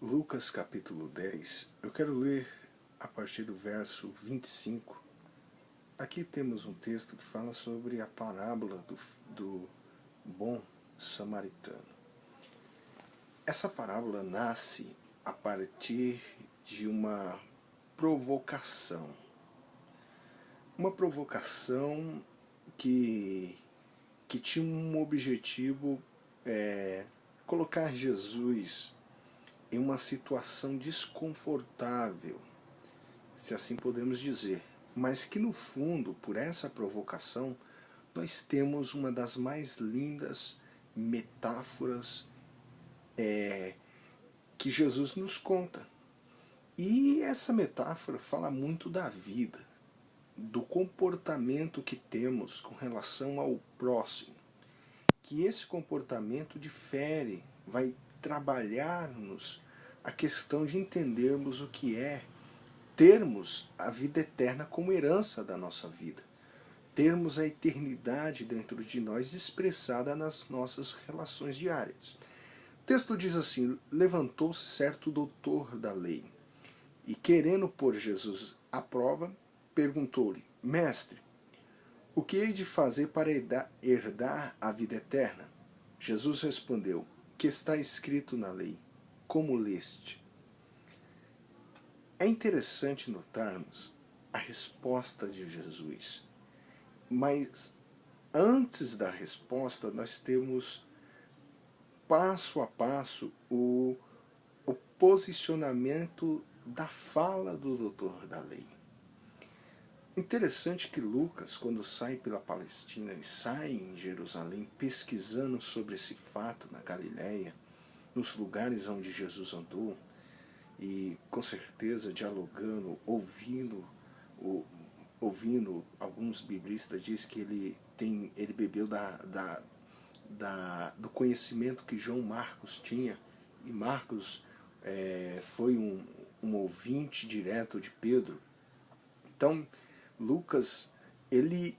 Lucas capítulo 10, eu quero ler a partir do verso 25. Aqui temos um texto que fala sobre a parábola do bom samaritano. Essa parábola nasce a partir de uma provocação. Uma provocação que tinha um objetivo, colocar Jesus em uma situação desconfortável, se assim podemos dizer, mas que no fundo, por essa provocação, nós temos uma das mais lindas metáforas que Jesus nos conta. E essa metáfora fala muito da vida, do comportamento que temos com relação ao próximo, que esse comportamento difere, vai trabalhar-nos a questão de entendermos o que é termos a vida eterna como herança da nossa vida, termos a eternidade dentro de nós expressada nas nossas relações diárias. O texto diz assim: levantou-se certo doutor da lei e, querendo pôr Jesus à prova, perguntou-lhe: mestre, o que hei de fazer para herdar a vida eterna? Jesus respondeu: que está escrito na lei, como leste? É interessante notarmos a resposta de Jesus, mas antes da resposta nós temos passo a passo o posicionamento da fala do doutor da lei. Interessante que Lucas, quando sai pela Palestina e sai em Jerusalém pesquisando sobre esse fato na Galileia, nos lugares onde Jesus andou, e com certeza dialogando, ouvindo alguns biblistas diz que ele bebeu do conhecimento que João Marcos tinha, e Marcos foi um ouvinte direto de Pedro. Então Lucas, ele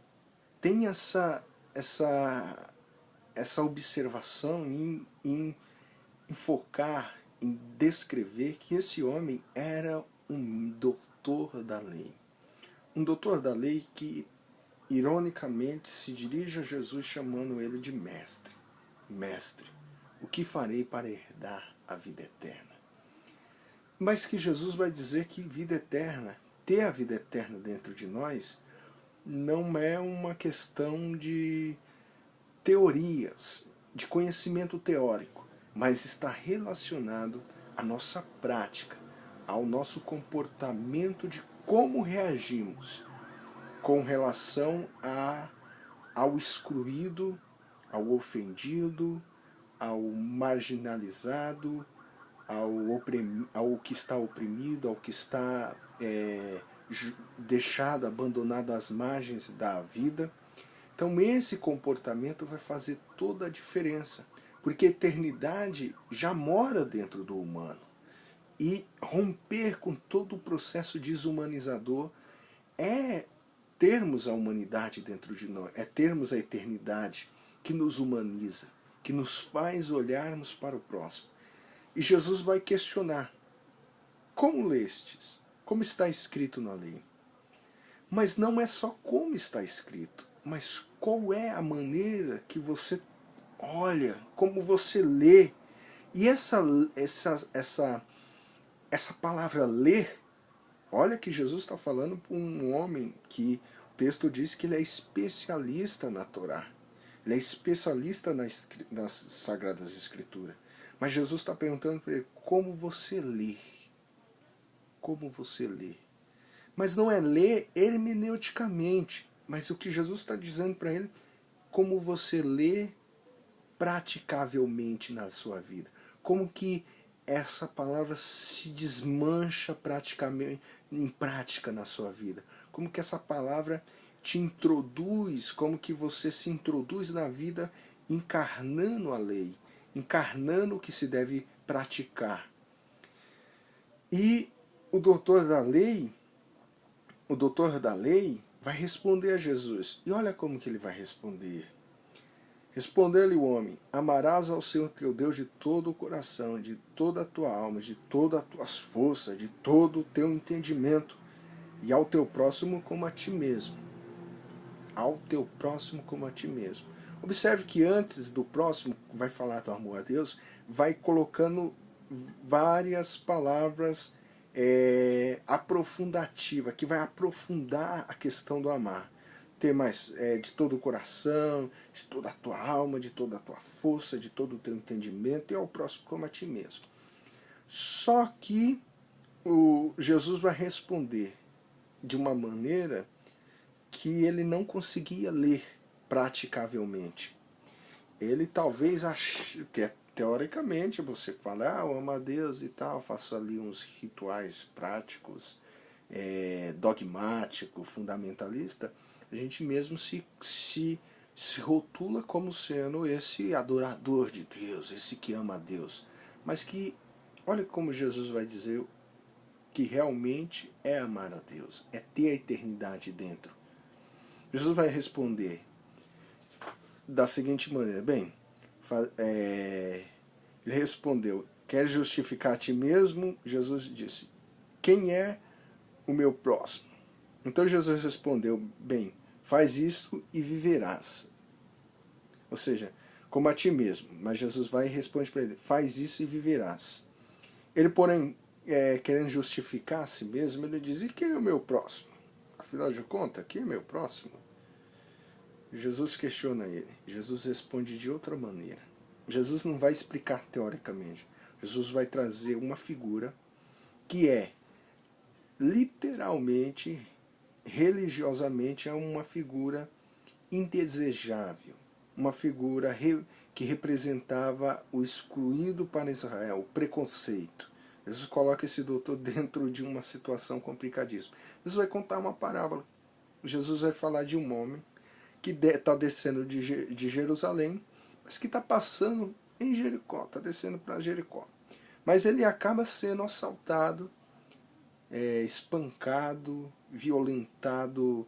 tem essa observação em focar, em descrever que esse homem era um doutor da lei. Um doutor da lei que, ironicamente, se dirige a Jesus chamando ele de mestre. Mestre, o que farei para herdar a vida eterna? Mas que Jesus vai dizer que vida eterna, ter a vida eterna dentro de nós, não é uma questão de teorias, de conhecimento teórico, mas está relacionado à nossa prática, ao nosso comportamento de como reagimos com relação ao excluído, ao ofendido, ao marginalizado, ao que está oprimido, ao que está deixado, abandonado às margens da vida. Então esse comportamento vai fazer toda a diferença, porque a eternidade já mora dentro do humano. E romper com todo o processo desumanizador é termos a humanidade dentro de nós, é termos a eternidade que nos humaniza, que nos faz olharmos para o próximo. E Jesus vai questionar: como lestes? Como está escrito na lei? Mas não é só como está escrito, mas qual é a maneira que você olha, como você lê. E essa palavra ler, olha que Jesus está falando para um homem que o texto diz que ele é especialista na Torá. Ele é especialista nas Sagradas Escrituras. Mas Jesus está perguntando para ele: como você lê? Como você lê? Mas não é ler hermeneuticamente, mas o que Jesus está dizendo para ele: como você lê praticavelmente na sua vida. Como que essa palavra se desmancha praticamente em prática na sua vida. Como que essa palavra te introduz, como que você se introduz na vida encarnando a lei, encarnando o que se deve praticar. E o doutor da lei vai responder a Jesus. E olha como que ele vai responder. Respondeu-lhe o homem: amarás ao Senhor teu Deus de todo o coração, de toda a tua alma, de todas as tuas forças, de todo o teu entendimento, e ao teu próximo como a ti mesmo. Ao teu próximo como a ti mesmo. Observe que antes do próximo, vai falar do amor a Deus, vai colocando várias palavras aprofundativas, que vai aprofundar a questão do amar. Ter mais de todo o coração, de toda a tua alma, de toda a tua força, de todo o teu entendimento, e ao próximo como a ti mesmo. Só que Jesus vai responder de uma maneira que ele não conseguia ler praticavelmente. Ele talvez ache que teoricamente você fala, eu amo a Deus e tal, faço ali uns rituais práticos, dogmático, fundamentalista, a gente mesmo se rotula como sendo esse adorador de Deus, esse que ama a Deus. Mas que, olha como Jesus vai dizer que realmente é amar a Deus, é ter a eternidade dentro. Jesus vai responder da seguinte maneira: bem, ele respondeu, quer justificar a ti mesmo? Jesus disse, quem é o meu próximo? Então Jesus respondeu, bem, faz isso e viverás. Ou seja, como a ti mesmo. Mas Jesus vai e responde para ele, faz isso e viverás. Ele, porém, querendo justificar a si mesmo, ele diz, e quem é o meu próximo? Afinal de contas, quem é meu próximo? Jesus questiona ele. Jesus responde de outra maneira. Jesus não vai explicar teoricamente. Jesus vai trazer uma figura que literalmente, religiosamente, é uma figura indesejável. Uma figura que representava o excluído para Israel, o preconceito. Jesus coloca esse doutor dentro de uma situação complicadíssima. Jesus vai contar uma parábola. Jesus vai falar de um homem que está descendo de Jerusalém, mas que está passando em Jericó, está descendo para Jericó. Mas ele acaba sendo assaltado, espancado, violentado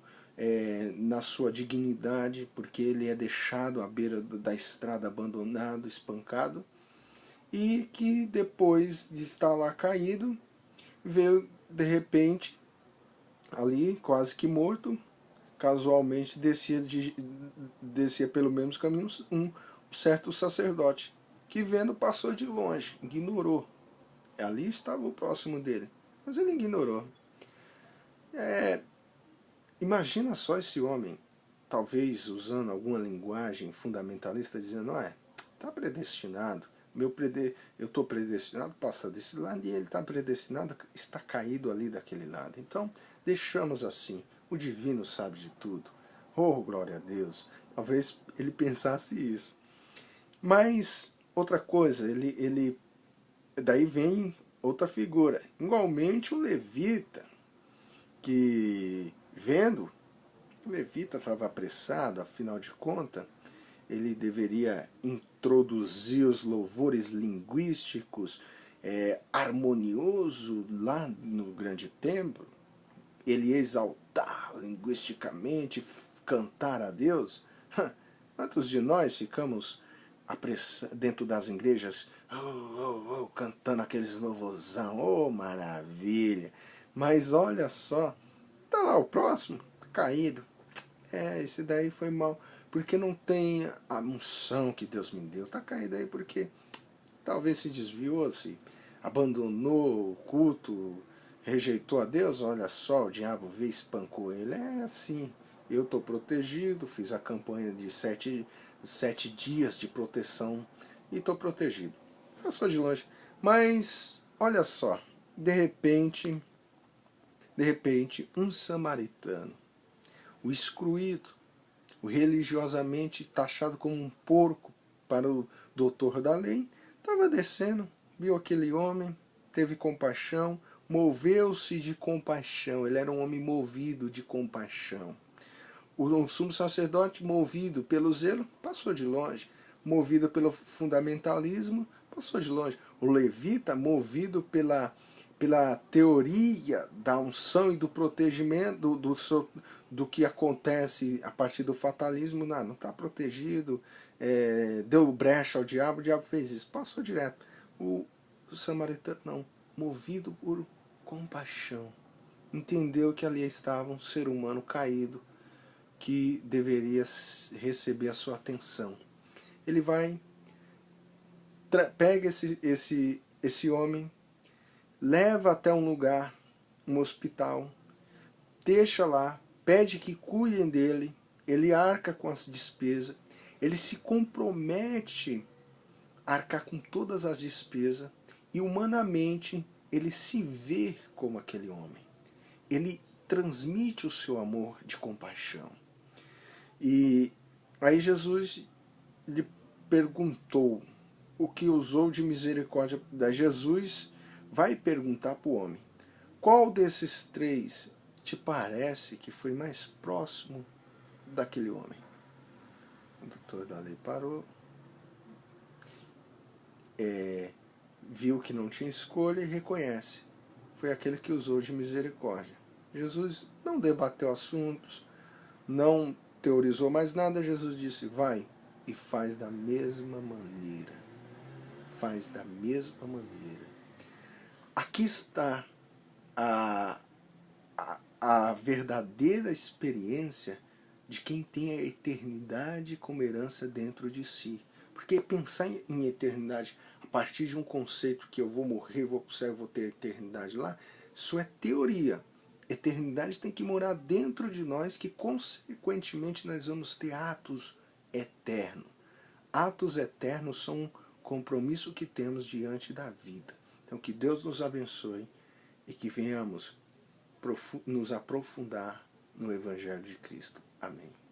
na sua dignidade, porque ele é deixado à beira da estrada, abandonado, espancado, e que depois de estar lá caído, veio de repente, ali quase que morto, casualmente descia pelo mesmo caminho um certo sacerdote, que vendo passou de longe, ignorou. Ali estava o próximo dele, mas ele ignorou. Imagina só esse homem, talvez usando alguma linguagem fundamentalista, dizendo, está predestinado, eu estou predestinado a passar desse lado, e ele está predestinado a estar caído ali daquele lado. Então, deixamos assim. O divino sabe de tudo. Oh, glória a Deus. Talvez ele pensasse isso. Mas, outra coisa, daí vem outra figura. Igualmente o levita, que vendo, o levita estava apressado, afinal de contas, ele deveria introduzir os louvores linguísticos harmonioso lá no grande templo, ele exaltar linguisticamente, cantar a Deus. Quantos de nós ficamos dentro das igrejas cantando aqueles louvorzão, maravilha, mas olha só, tá lá o próximo, caído, esse daí foi mal, porque não tem a unção que Deus me deu, tá caído aí porque talvez se desviou, se abandonou o culto, rejeitou a Deus. Olha só, o diabo veio e espancou ele. É assim, eu estou protegido, fiz a campanha de 7 dias de proteção e estou protegido. Passou de longe. Mas, olha só, de repente, um samaritano, o excluído, o religiosamente taxado como um porco para o doutor da lei, estava descendo, viu aquele homem, teve compaixão, moveu-se de compaixão. Ele era um homem movido de compaixão. O sumo sacerdote, movido pelo zelo, passou de longe. Movido pelo fundamentalismo, passou de longe. O levita, movido pela teoria da unção e do protegimento do que acontece a partir do fatalismo, não está protegido, deu brecha ao diabo, o diabo fez isso, passou direto. O samaritano não, movido por compaixão, entendeu que ali estava um ser humano caído que deveria receber a sua atenção. Ele vai, pega esse homem, leva até um lugar, um hospital, deixa lá, pede que cuidem dele, ele arca com as despesas, ele se compromete a arcar com todas as despesas e humanamente ele se vê como aquele homem. Ele transmite o seu amor de compaixão. E aí Jesus lhe perguntou o que usou de misericórdia. Jesus vai perguntar para o homem: qual desses três te parece que foi mais próximo daquele homem? O doutor da lei parou, viu que não tinha escolha e reconhece. Foi aquele que usou de misericórdia. Jesus não debateu assuntos, não teorizou mais nada. Jesus disse: vai e faz da mesma maneira. Faz da mesma maneira. Aqui está a verdadeira experiência de quem tem a eternidade como herança dentro de si. Porque pensar em eternidade a partir de um conceito que eu vou morrer, vou pro céu, vou ter a eternidade lá, isso é teoria. Eternidade tem que morar dentro de nós, que consequentemente nós vamos ter atos eternos. Atos eternos são um compromisso que temos diante da vida. Então que Deus nos abençoe e que venhamos nos aprofundar no Evangelho de Cristo. Amém.